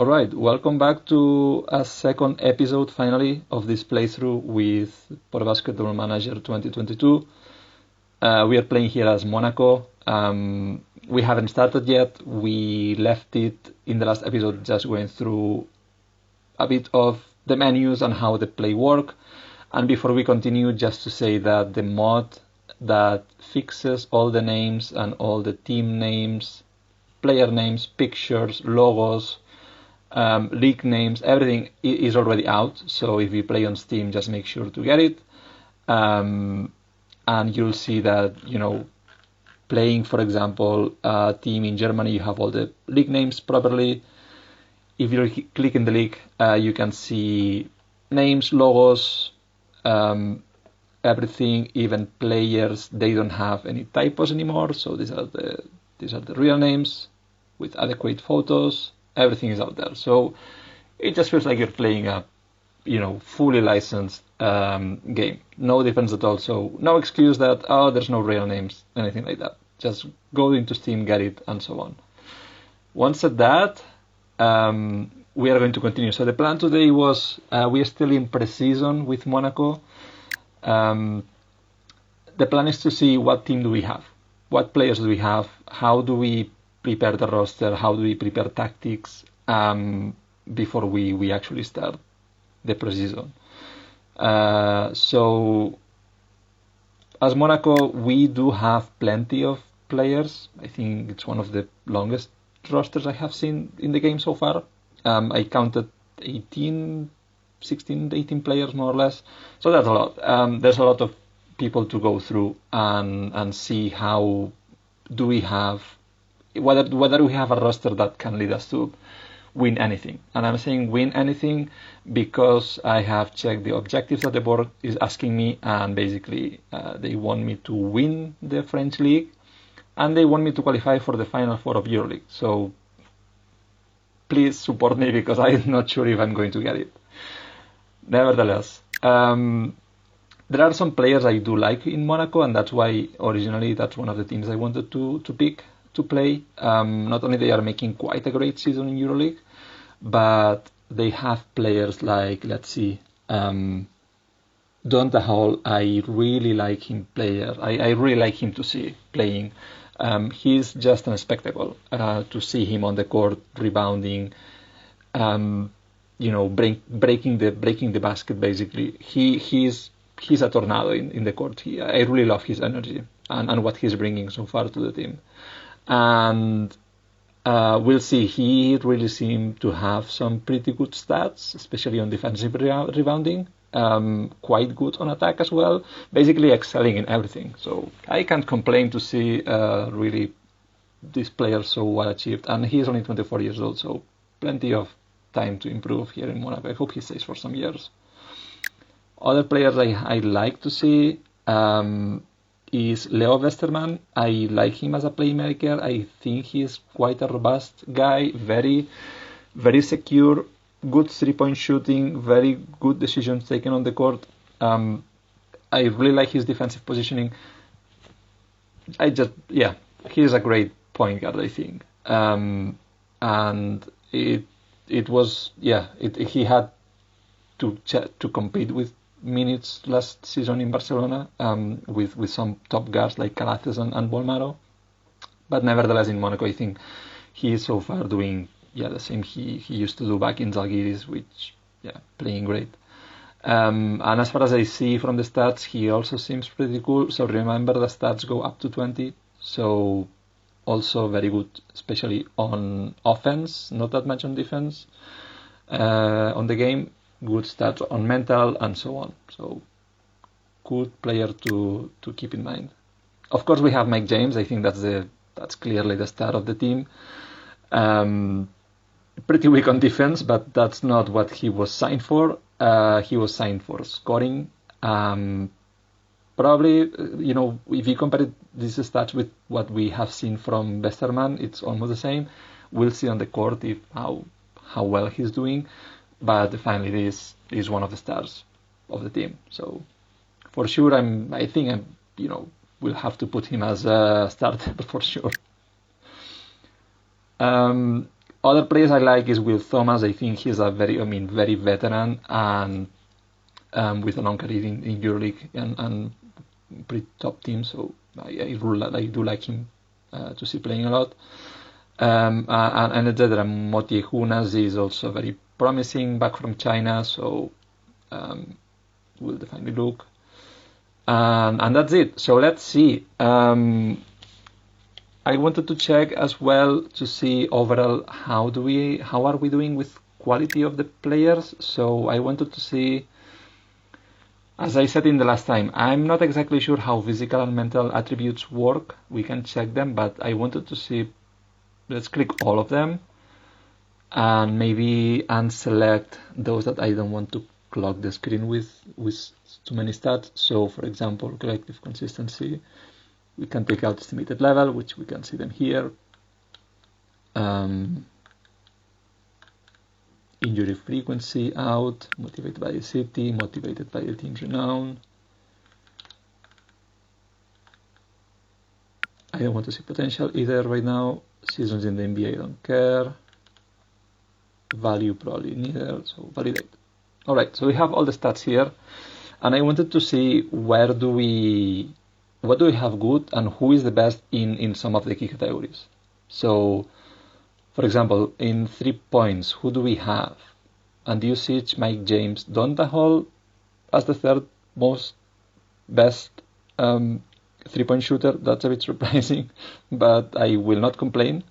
All right, welcome back to a second episode finally of this playthrough with Pro Basketball Manager 2022. We are playing here as Monaco. We haven't started yet. We left it in the last episode just going through a bit of the menus and how the play work. And before we continue, just to say that the mod that fixes all the names and all the team names, player names, pictures, logos, league names, everything is already out. So if you play on Steam, just make sure to get it. And you'll see that, playing, for example, a team in Germany, you have all the league names properly. If you click in the league, you can see names, logos, everything, even players. They don't have any typos anymore. So these are the real names with adequate photos. Everything is out there. So it just feels like you're playing a, fully licensed game. No difference at all. So no excuse that, there's no real names, anything like that. Just go into Steam, get it, and so on. Once said that, we are going to continue. So the plan today was, we are still in preseason with Monaco. The plan is to see what team do we have, what players do we have, how do we prepare the roster, how do we prepare tactics before we actually start the preseason. So as Monaco, we do have plenty of players. I think it's one of the longest rosters I have seen in the game so far. I counted 18 players more or less. So that's a lot. There's a lot of people to go through and see how do we have, whether we have a roster that can lead us to win anything. And I'm saying win anything because I have checked the objectives that the board is asking me, and basically they want me to win the French league and they want me to qualify for the Final Four of Euroleague. So please support me because I'm not sure if I'm going to get it. Nevertheless, there are some players I do like in Monaco, and that's why originally that's one of the teams I wanted to pick to play. Not only they are making quite a great season in Euroleague, but they have players like, let's see, Donta Hall. I really like him I really like him to see playing. He's just a spectacle to see him on the court rebounding, breaking the basket. Basically, he's a tornado in the court. I really love his energy and what he's bringing so far to the team. And we'll see. He really seemed to have some pretty good stats, especially on defensive rebounding. Quite good on attack as well. Basically excelling in everything. So I can't complain to see really this player so well achieved. And he's only 24 years old, so plenty of time to improve here in Monaco. I hope he stays for some years. Other players I like to see is Leo Westerman. I like him as a playmaker. I think he's quite a robust guy, very, very secure, good 3-point shooting, very good decisions taken on the court. I really like his defensive positioning. He's a great point guard, I think. And he had to compete with minutes last season in Barcelona with some top guards like Calates and Bolmaro. But nevertheless, in Monaco, I think he is so far doing the same he used to do back in Zalgiris, which, playing great. And as far as I see from the stats, he also seems pretty cool. So remember, the stats go up to 20. So also very good, especially on offense, not that much on defense on the game. Good stats on mental and so on. So good player to keep in mind. Of course, we have Mike James. I think that's clearly the star of the team. Pretty weak on defense, but that's not what he was signed for. He was signed for scoring. Probably, if you compare these stats with what we have seen from Westerman, it's almost the same. We'll see on the court how well he's doing. But finally, this is one of the stars of the team. So for sure, I think we'll have to put him as a starter for sure. Other players I like is Will Thomas. I think he's a very veteran and with a long career in Euroleague and pretty top team. So I do like him to see playing a lot. And etc. Moti Hunas is also very promising, back from China. So we'll definitely look. And that's it. So let's see. I wanted to check as well to see overall how are we doing with quality of the players. So I wanted to see, as I said in the last time, I'm not exactly sure how physical and mental attributes work. We can check them, but I wanted to see. Let's click all of them and maybe unselect those that I don't want to clog the screen with too many stats. So for example, collective consistency, we can take out estimated level, which we can see them here. Injury frequency out, motivated by the city, motivated by the team's renown. I don't want to see potential either right now. Seasons in the NBA, I don't care. Value probably neither, so validate. All right, so we have all the stats here, and I wanted to see what do we have good and who is the best in some of the key categories. So, for example, in 3 points, who do we have? And usage, Mike James, Donta Hall as the third most best 3-point shooter. That's a bit surprising, but I will not complain.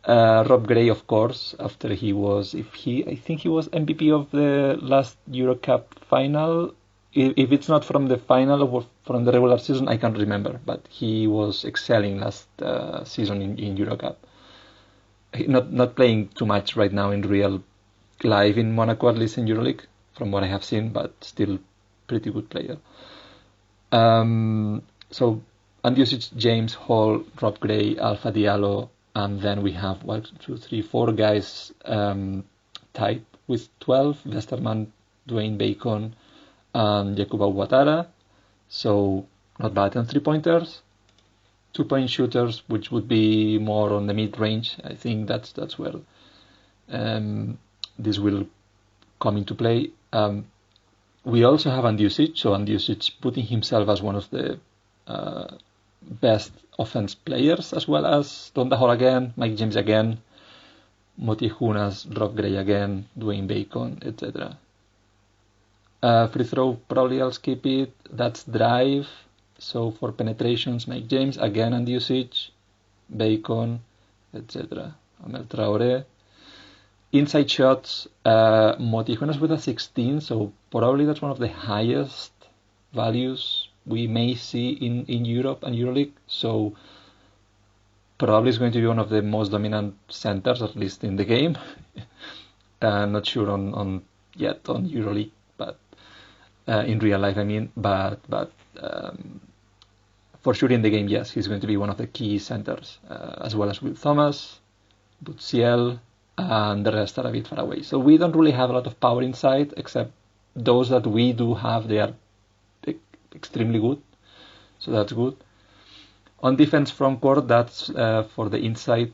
Rob Gray, of course, after I think he was MVP of the last Euro Cup final. If it's not from the final or from the regular season, I can't remember, but he was excelling last season in Euro Cup. Not playing too much right now in real life in Monaco, at least in Euroleague, from what I have seen, but still pretty good player. So, and usage, James, Hall, Rob Gray, Alpha Diallo, and then we have 4 guys tied with 12, Westerman, Dwayne Bacon, and Jakuba Ouattara. So, not bad on 3-pointers. 2-point shooters, which would be more on the mid-range. I think that's where this will come into play. We also have Andusich, so Andusich putting himself as one of the best offense players, as well as Donta Hall again, Mike James again, Moti Hunas, Rob Gray again, Dwayne Bacon, etc. Free throw, probably I'll skip it. That's drive. So for penetrations, Mike James again, and usage, Bacon, etc. Amel Traore. Inside shots, Moti Hunas with a 16. So probably that's one of the highest values we may see in Europe and Euroleague. So probably is going to be one of the most dominant centers, at least in the game. Not sure on Euroleague, but in real life, I mean. But for sure in the game, yes, he's going to be one of the key centers, as well as Will Thomas, Butsiel, and the rest are a bit far away. So we don't really have a lot of power inside, except those that we do have, they are extremely good. So that's good. On defense front court, that's for the inside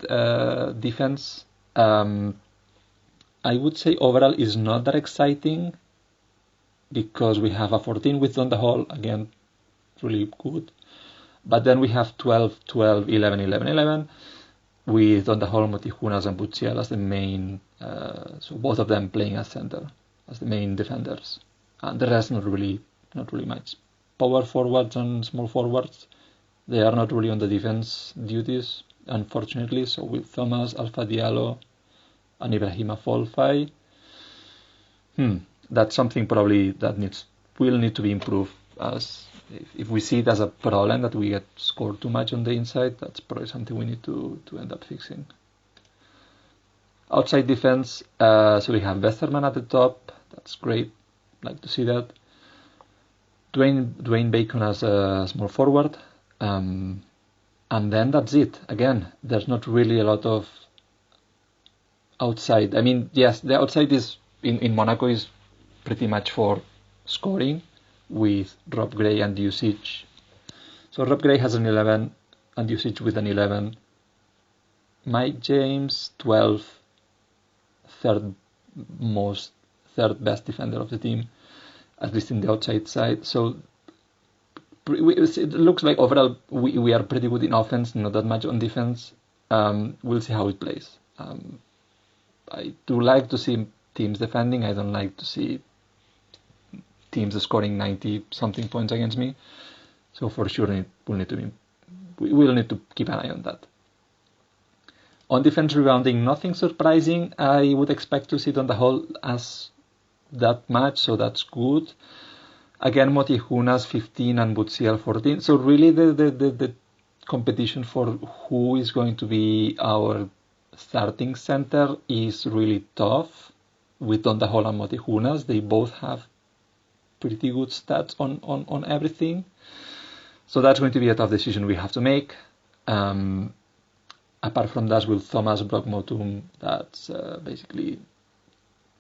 defense. I would say overall is not that exciting because we have a 14 with Donta Hall, again, really good. But then we have 12, 12, 11, 11, 11 with Donta Hall, Moti Hunas, and Butsiel as the main, so both of them playing as center, as the main defenders. And the rest not really much. Power forwards and small forwards, they are not really on the defense duties, unfortunately. So with Thomas, Alpha Diallo, and Ibrahima Folfai, that's something probably that will need to be improved. As if we see it as a problem that we get scored too much on the inside, that's probably something we need to end up fixing. Outside defense, so we have Westerman at the top. That's great. Like to see that. Dwayne Bacon as a small forward. And then that's it. Again, there's not really a lot of outside. I mean, yes, the outside is in Monaco is pretty much for scoring with Rob Gray and usage. So Rob Gray has an 11 and usage with an 11. Mike James 12 third best defender of the team, at least in the outside side. So it looks like overall we are pretty good in offense, not that much on defense. We'll see how it plays. I do like to see teams defending. I don't like to see teams scoring 90 something points against me. So for sure we will need to keep an eye on that. On defense rebounding, nothing surprising. I would expect to see it on the whole as that much, so that's good. Again, Motijunas 15 and Butsiel 14. So really the competition for who is going to be our starting center is really tough with Don Hall and Motijunas. They both have pretty good stats on everything. So that's going to be a tough decision we have to make. Apart from that, with Thomas, Brock Motum, that's basically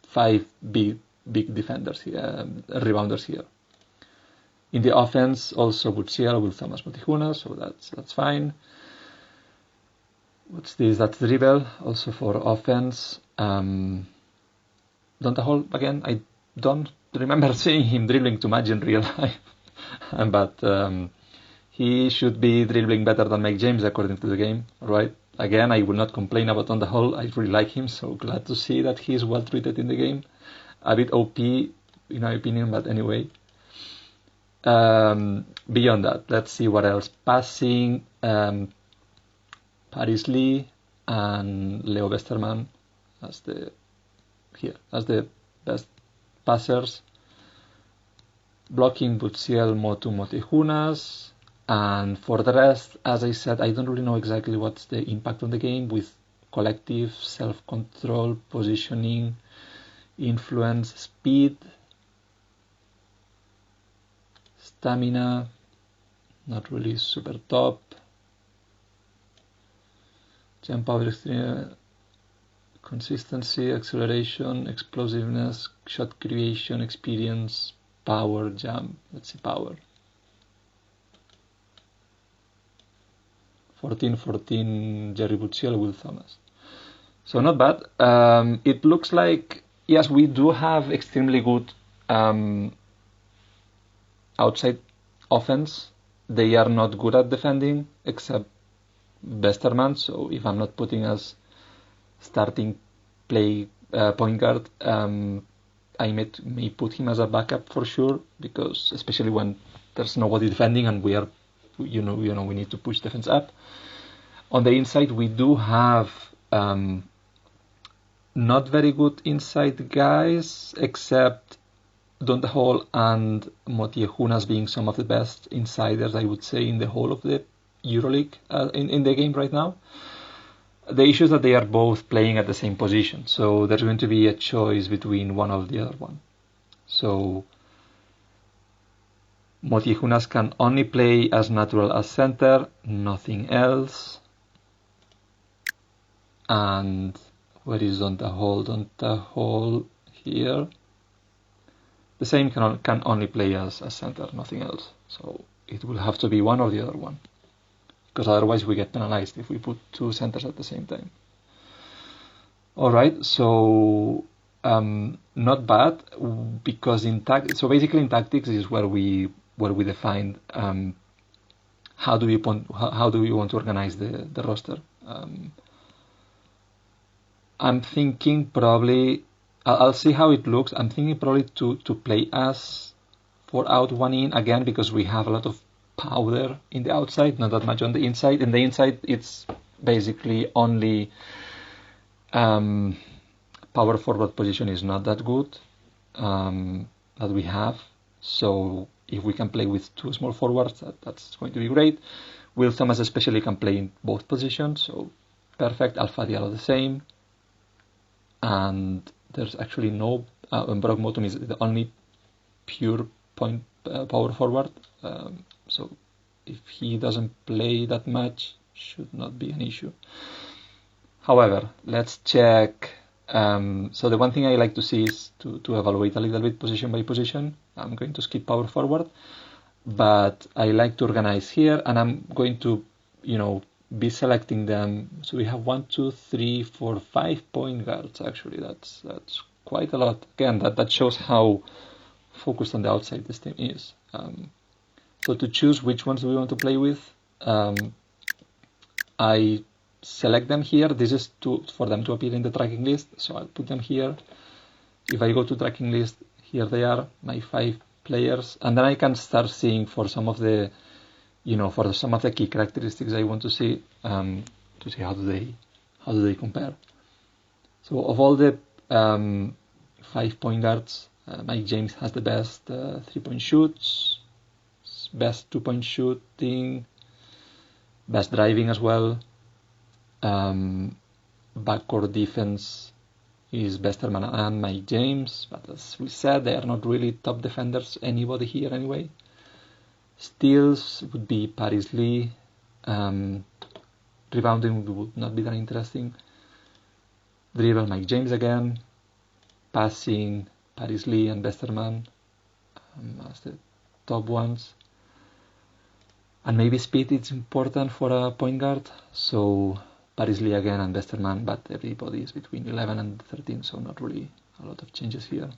5 big defenders here, rebounders here. In the offense, also Butsiel with Thomas Motijunas, so that's fine. What's this? That's Dribble, also for offense. Donta Hall, again, I don't remember seeing him dribbling too much in real life, but he should be dribbling better than Mike James according to the game, right? Again, I will not complain about Donta Hall. I really like him, so glad to see that he is well treated in the game. A bit OP, in my opinion, but anyway. Beyond that, let's see what else. Passing, Paris Lee and Leo Westerman as the best passers. Blocking, Butsiel, Motu, Motijunas. And for the rest, as I said, I don't really know exactly what's the impact on the game with collective, self-control, positioning, influence, speed, stamina, not really super top. Jump power, consistency, acceleration, explosiveness, shot creation, experience, power, jump. Let's see, power. 14-14 Jerry Butsiel, Will Thomas. So not bad. It looks like, yes, we do have extremely good outside offense. They are not good at defending, except Westerman. So if I'm not putting as starting point guard, I may put him as a backup for sure, because especially when there's nobody defending and we are, we need to push defense up. On the inside, we do have not very good inside guys, except Don Hall and Motijunas being some of the best insiders, I would say, in the whole of the Euroleague in the game right now. The issue is that they are both playing at the same position, so there's going to be a choice between one or the other one. So Motijunas can only play as natural as center, nothing else. And where is Donta Hall? Donta Hall here. The same can only play as center, nothing else. So it will have to be one or the other one, because otherwise we get penalized if we put 2 centers at the same time. Alright, so not bad, because so basically in tactics is where we define how do we want to organize the roster. I'm thinking probably, I'll see how it looks. I'm thinking probably to play as 4 out, 1 in, again, because we have a lot of powder in the outside, not that much on the inside. In the inside, it's basically only power forward position is not that good that we have. So if we can play with 2 small forwards, that's going to be great. Will Thomas especially can play in both positions, so perfect. Alpha Diallo the same. And there's actually no Brock Motum is the only pure point power forward. So if he doesn't play that much, should not be an issue. However, let's check. So the one thing I like to see is to evaluate a little bit position by position. I'm going to skip power forward, but I like to organize here, and I'm going to, be selecting them. So we have 1, 2, 3, 4, 5 point guards. Actually, that's quite a lot. Again, that shows how focused on the outside this team is. So to choose which ones we want to play with, I select them here. This is for them to appear in the tracking list. So I'll put them here. If I go to tracking list, here they are, my 5 players, and then I can start seeing for some of the, for some of the key characteristics I want to see how do they compare. So of all the 5 point guards, Mike James has the best 3-point shoots, best 2-point shooting, best driving as well. Backcourt defense is Westerman and Mike James, but as we said, they are not really top defenders, anybody here anyway. Steals would be Paris Lee. Rebounding would not be that interesting. Dribble, Mike James again. Passing, Paris Lee and Westerman as the top ones. And maybe speed is important for a point guard, so Paris Lee again and Westerman, but everybody is between 11 and 13, so not really a lot of changes here.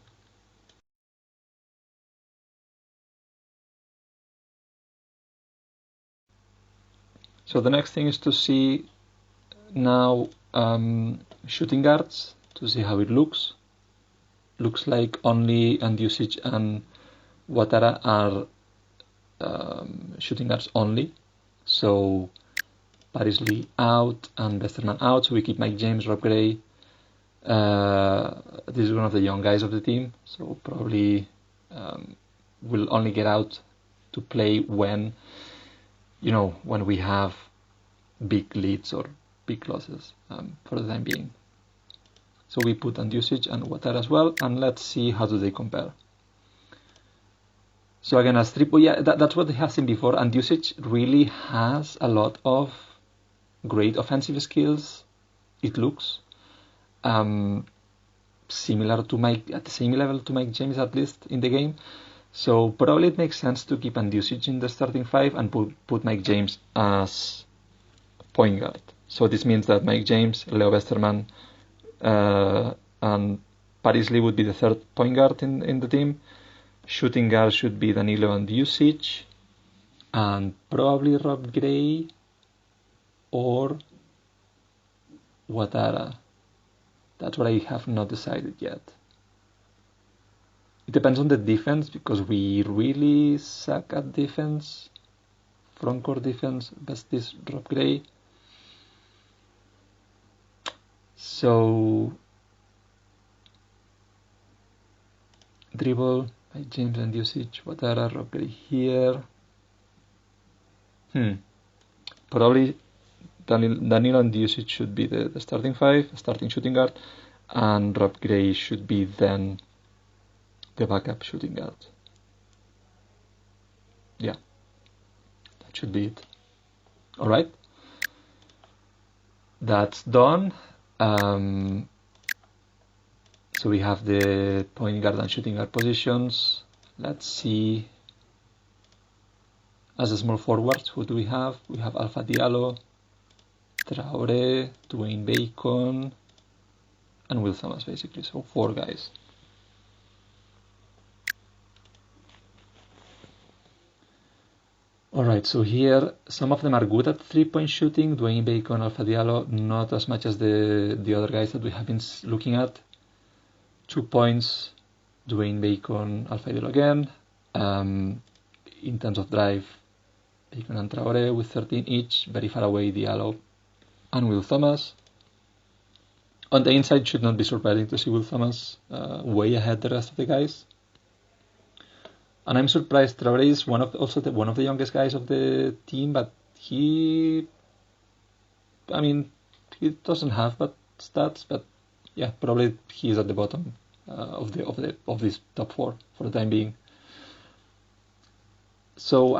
So the next thing is to see now shooting guards, to see how it looks. Looks like only Andjusic and Ouattara are shooting guards only. So Paris Lee out and Westerman out, so we keep Mike James, Rob Gray. This is one of the young guys of the team, so probably will only get out to play when we have big leads or big losses for the time being. So we put Andjusic and Ouattara as well, and let's see how do they compare. So again, as that's what they have seen before. Andjusic really has a lot of great offensive skills. It looks similar to at the same level to Mike James, at least in the game. So probably it makes sense to keep Andjusic in the starting 5 and put Mike James as point guard. So this means that Mike James, Leo Westerman, and Paris Lee would be the third point guard in the team. Shooting guard should be Danilo Andjusic, and probably Rob Gray or Ouattara. That's what I have not decided yet. It depends on the defense, because we really suck at defense. Frontcourt defense, best is Rob Gray. So dribble, by James Andjusic, Ouattara, Rob Gray here. Probably Danilo Andjusic should be the starting 5, starting shooting guard, and Rob Gray should be then the backup shooting guard. Yeah, that should be it. All right, that's done. So we have the point guard and shooting guard positions. Let's see. As a small forwards, who do we have? We have Alpha Diallo, Traore, Dwayne Bacon, and Will Thomas, basically. So 4 guys. Alright, so here some of them are good at 3-point shooting. Dwayne Bacon, Alpha Diallo, not as much as the other guys that we have been looking at. 2 points, Dwayne Bacon, Alpha Diallo again. In terms of drive, Bacon and Traore with 13 each. Very far away, Diallo and Will Thomas. On the inside, should not be surprising to see Will Thomas way ahead the rest of the guys. And I'm surprised Traore is one of the youngest guys of the team, but he doesn't have bad stats, but yeah, probably he's at the bottom of this top 4 for the time being. So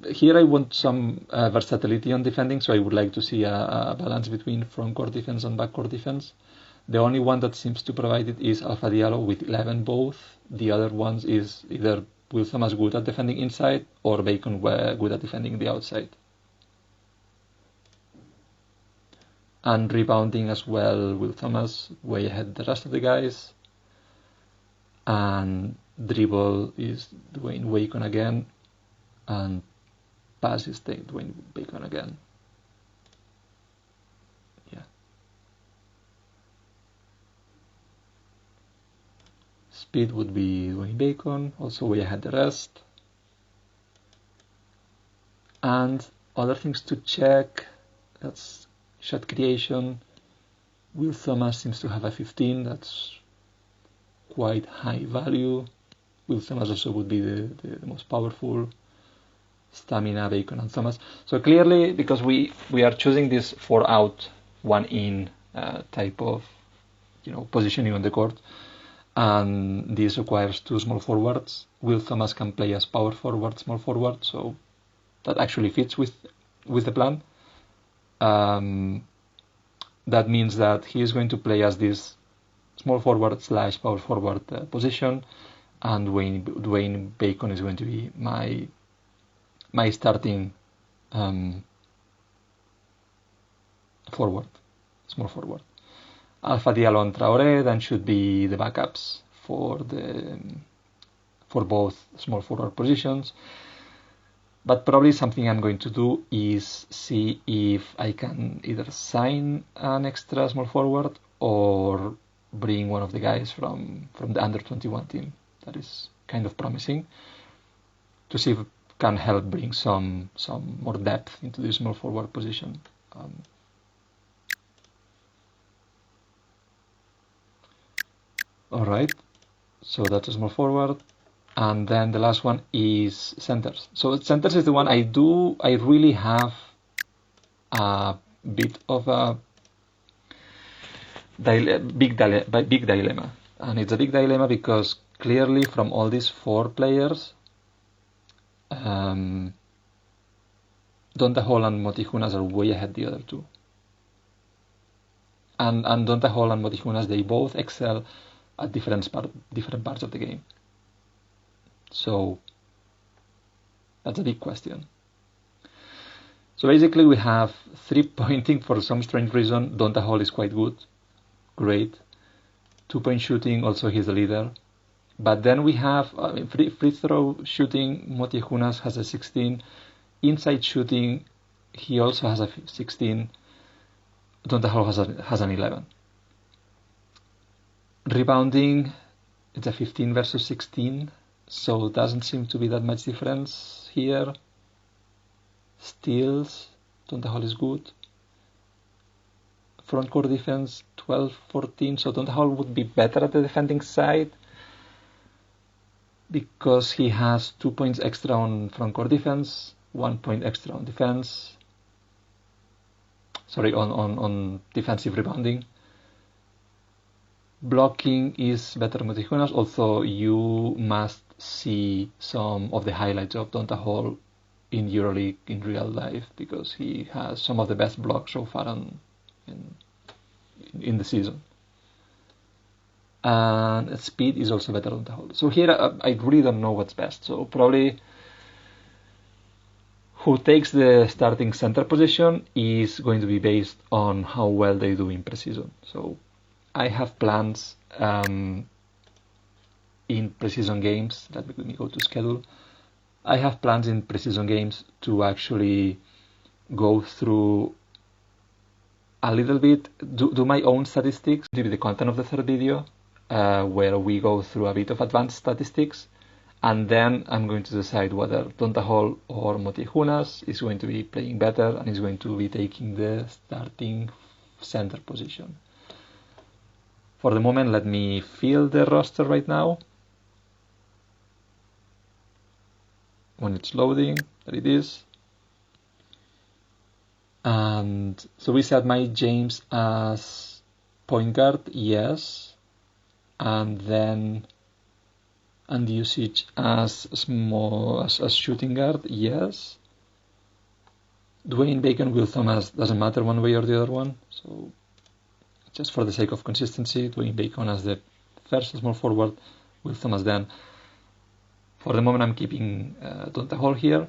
here I want some versatility on defending, so I would like to see a balance between frontcourt defense and backcourt defense. The only one that seems to provide it is Alpha Diallo with 11 both. The other ones is either Will Thomas good at defending inside or Bacon good at defending the outside. And rebounding as well, Will Thomas way ahead the rest of the guys. And dribble is Dwayne Bacon again. And pass is Dwayne Bacon again. Yeah. Speed would be Dwayne Bacon, also way ahead the rest. And other things to check, that's shot creation. Will Thomas seems to have a 15, that's quite high value. Will Thomas also would be the most powerful. Stamina, Bacon, and Thomas. So clearly, because we are choosing this 4 out, 1 in type of positioning on the court, and this requires 2 small forwards. Will Thomas can play as power forward, small forward, so that actually fits with the plan. That means that he is going to play as this small forward / power forward position, and Dwayne Bacon is going to be my starting forward, small forward. Alpha Diallo and Traoré then should be the backups for both small forward positions. But probably something I'm going to do is see if I can either sign an extra small forward or bring one of the guys from the under 21 team. That is kind of promising, to see if it can help bring some more depth into the small forward position. All right, so that's a small forward. And then the last one is centers. So centers is the one I really have a bit of a big dilemma. And it's a big dilemma because clearly from all these 4 players, Donta Hall and Motijunas are way ahead the other 2. And Donta Hall and Motijunas, they both excel at different parts of the game. So that's a big question. So basically we have 3-pointing for some strange reason. Donta Hall is quite good, great. 2-point shooting, also he's the leader. But then we have free throw shooting, Motijunas has a 16. Inside shooting, he also has a 16. Donta Hall has an 11. Rebounding, it's a 15 versus 16. So it doesn't seem to be that much difference here. Steals, Donta Hall is good. Front court defense, 12-14. So Donta Hall would be better at the defending side because he has 2 points extra on front court defense, 1 point extra on defense. Sorry, on defensive rebounding. Blocking is better Motijunas, although you must see some of the highlights of Donta Hall in Euroleague in real life because he has some of the best blocks so far in the season. And speed is also better Donta Hall. So here I really don't know what's best. So probably who takes the starting center position is going to be based on how well they do in preseason. So I have plans in preseason games. Let me go to schedule. I have plans in preseason games to actually go through a little bit, do my own statistics, do the content of the third video, where we go through a bit of advanced statistics, and then I'm going to decide whether Donta Hall or Motijunas is going to be playing better and is going to be taking the starting center position. For the moment, let me fill the roster right now. When it's loading, there it is. And so we set my James as point guard, yes. And then usage as shooting guard, yes. Dwayne Bacon, Will Thomas, doesn't matter one way or the other one. So just for the sake of consistency, Dwayne Bacon as the first small forward, Will Thomas then. For the moment, I'm keeping Donta Hall here,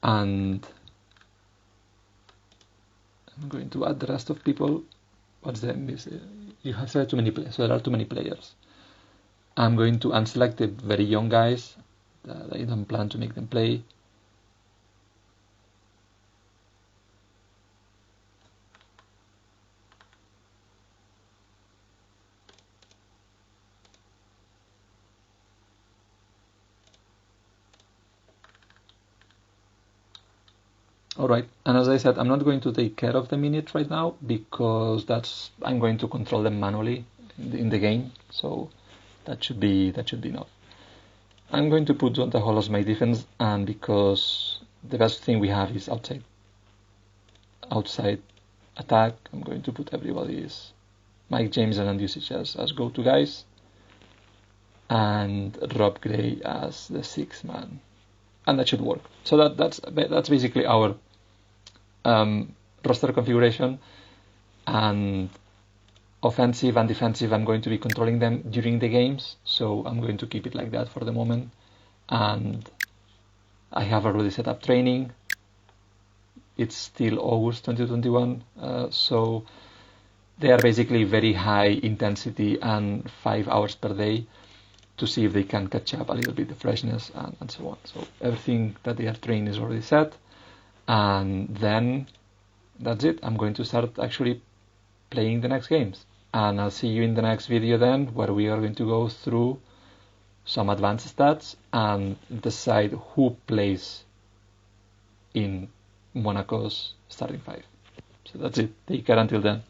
and I'm going to add the rest of people. What's the miss? You have said too many players, so there are too many players. I'm going to unselect the very young guys that I don't plan to make them play. Alright, and as I said, I'm not going to take care of the minutes right now because I'm going to control them manually in the game, so that should be enough. I'm going to put John Hall as my defense, and because the best thing we have is outside attack, I'm going to put everybody's Mike James and Usage as go-to guys, and Rob Gray as the sixth man, and that should work. So that's basically our roster configuration. And offensive and defensive, I'm going to be controlling them during the games, so I'm going to keep it like that for the moment. And I have already set up training. It's still August 2021, so they are basically very high intensity and 5 hours per day to see if they can catch up a little bit the freshness and so on. So everything that they are trained is already set, and then that's it. I'm going to start actually playing the next games, and I'll see you in the next video then, where we are going to go through some advanced stats and decide who plays in Monaco's starting five. So that's it. Take care until then.